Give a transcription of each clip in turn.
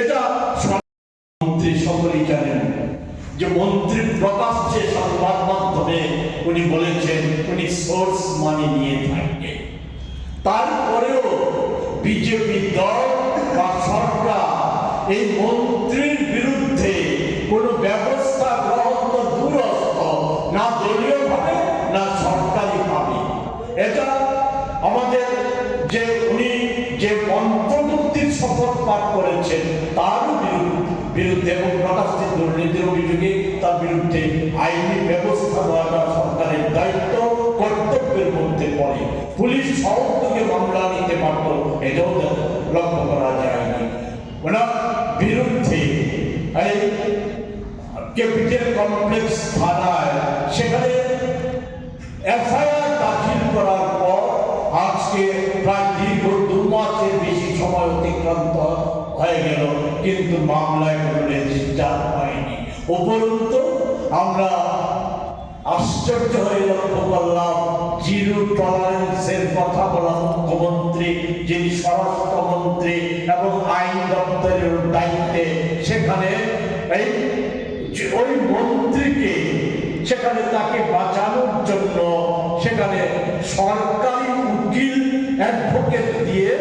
এটা মন্ত্রী সকলেই জানেন যে মন্ত্রী প্রকাশ্যে সংবাদ মাধ্যমে উনি বলেছেন উনি সোর্স মানি নিয়ে থাকবেন। তারপরেও বিজেপি দল বা সরকার এই মন্ত্রীর বিরুদ্ধে কোনো ব্যবস্থা গ্রহণ তো দূরস্থ, না দলীয় ভাবে না সরকারি ভাবে। এটা আমাদের যে উনি যে মন্ত্রমুক্তির শপথ পাঠ করেছেন তারও বিরুদ্ধে এবং প্রকাশ্যে দুর্নীতির অভিযোগে তার বিরুদ্ধে আইনি ব্যবস্থা নেওয়াটা সরকারের দায়িত্ব কর্তব্যের মধ্যে পড়ে। পুলিশ সহযোগে মামলা নিতে পারত, এটাও লক্ষ্য করা যায়নি। ওনার বিরুদ্ধে এই ক্যাপিটাল কমপ্লেক্স থানায় সেখানে এফআইআর দাখিল করার পর আজকে প্রায় দীর্ঘ 2 মাসের বেশি সময় অতিক্রান্ত হয়ে গেল, কিন্তু মামলায় কোনো রেজিস্টার হয়নি। উপরন্তু আমরা আশ্চর্য হয়ে লক্ষ্য করলাম জিরো টলারেন্সের কথা বলা মুখ্যমন্ত্রী, যিনি স্বরাষ্ট্রমন্ত্রী এবং আইন দপ্তরের দায়িত্বে, সেখানে ওই মন্ত্রীকে সেখানে তাকে বাঁচানোর জন্য সেখানে সরকারি উকিল অ্যাডভোকেট দিয়ে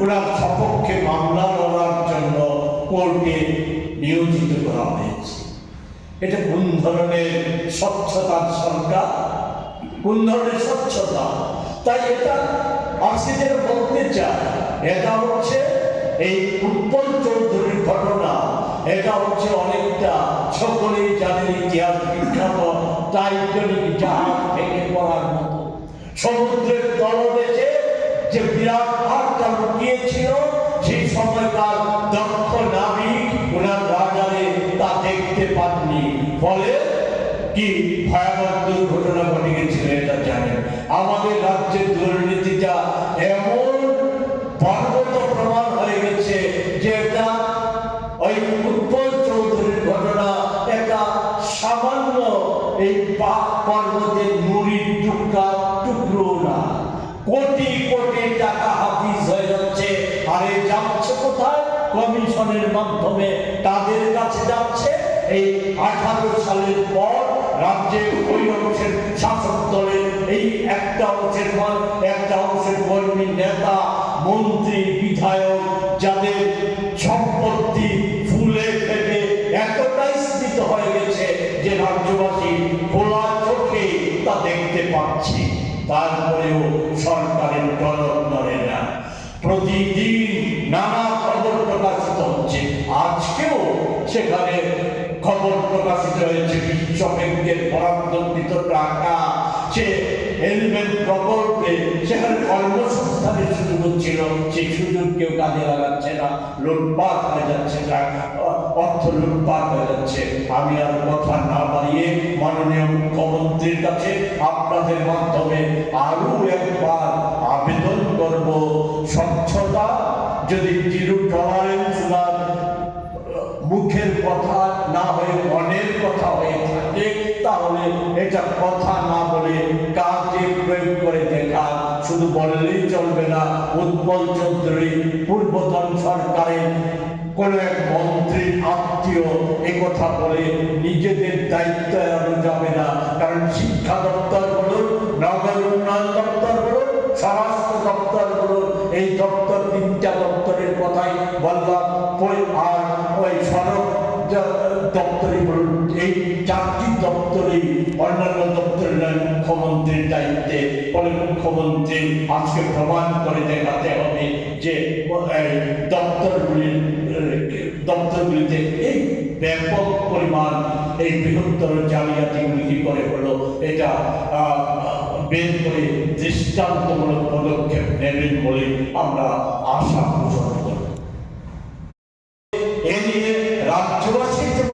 ওনার সপক্ষে মামলা লড়ার জন্য কোর্টে নিয়োজিত করা হয়েছে। এটা কোন ধরনের স্বচ্ছতার সরকার, কোন ধরনের স্বচ্ছতা? তাই এটা আজকে যেটা বলতে চাই, এটা হচ্ছে এই উৎপল চৌধুরীর ঘটনা, এটা হচ্ছে অনেকটা সকলেই জানেন ইতিহাস বিখ্যাত টাইটানিক জাহাজ ভেঙে পড়ার মতো। সমুদ্রের তলদেশে যে বিরাট ভাগটা লুকিয়েছিল, সেই সময়কার দক্ষ নাবিক ওনার রাজারে তা দেখতে পাননি, ফলে কি ভয়াবহ দুর্ঘটনা ঘটে গেছিল এটা জানেন। আমাদের রাজ্যের দুর্নীতিটা এমন পর্বত প্রমাণ হয়ে গেছে যে এটা ওই উৎপল চৌধুরীর ঘটনা একটা সামান্য এই পর্বতের নুড়ির টুকরো না, কোটি কোটি টাকা হাফিজ হয়ে যাচ্ছে। আর এই যাচ্ছে কোথায়? কমিশনের মাধ্যমে তাদের কাছে যাচ্ছে। এই 18 সালের পর রাজ্যে ওই অংশের শাসক দলের এই একটা অংশের কর্মী, নেতা, মন্ত্রী, বিধায়ক, যাদের সম্পত্তি ফুলে ফেটে এতটাই স্ফীত হয়ে গেছে যে রাজ্যবাসী খোলা চোখে তা দেখতে পাচ্ছে, তারপরেও সরকারের টনক নড়ে না। প্রতিদিন নানা খবর প্রকাশিত হচ্ছে, আজকেও সেখানে খবর প্রকাশিত হয়েছে বিশ্ব ব্যাংকের বরাদ্দকৃত টাকা সে হেলমেট প্রকল্পে সেখানে কর্মসংস্থানের সুযোগ হচ্ছিল, সেই সুযোগ কেউ কাজে লাগাচ্ছে না, লুটপাট হয়ে যাচ্ছে, অর্থ লুটপাট হয়ে যাচ্ছে। আমি আর কথা না বাড়িয়ে মাননীয় মুখ্যমন্ত্রীর কাছে আপনাদের মাধ্যমে আরো একবার আবেদন করব, স্বচ্ছতা যদি জিরো টলারেন্স না মুখের কথা না হয়ে মনের কথা হয়ে থাকে, তাহলে এটা কথা না বলে কাজে প্রয়োগ করে দেখা। শুধু বললেই চলবে না। উৎপল চৌধুরী পূর্বতন সরকারের কোন এক মন্ত্রীর আত্মীয় একথা বলে নিজেদের দায়িত্ব এড়ানো যাবে না। কারণ শিক্ষা দপ্তর বলুন, নগর উন্নয়ন দপ্তর বলুন, স্বরাষ্ট্র দপ্তর বলুন, এই দপ্তর 3টা দপ্তরের কথাই বললাম, আর ওই সড়ক দপ্তরে বলুন, এই 4টি দপ্তরেই অন্যান্য দপ্তরের মুখ্যমন্ত্রীর দায়িত্বে। ফলে মুখ্যমন্ত্রী আজকে প্রমাণ করে দেখাতে হবে যে দপ্তরগুলিতে এই ব্যাপক পরিমাণ এই বৃহত্তর জালিয়াতিগুলি কি করে হলো, এটা বের করে দৃষ্টান্তমূলক পদক্ষেপ নেবেন বলে আমরা আশা পোষণ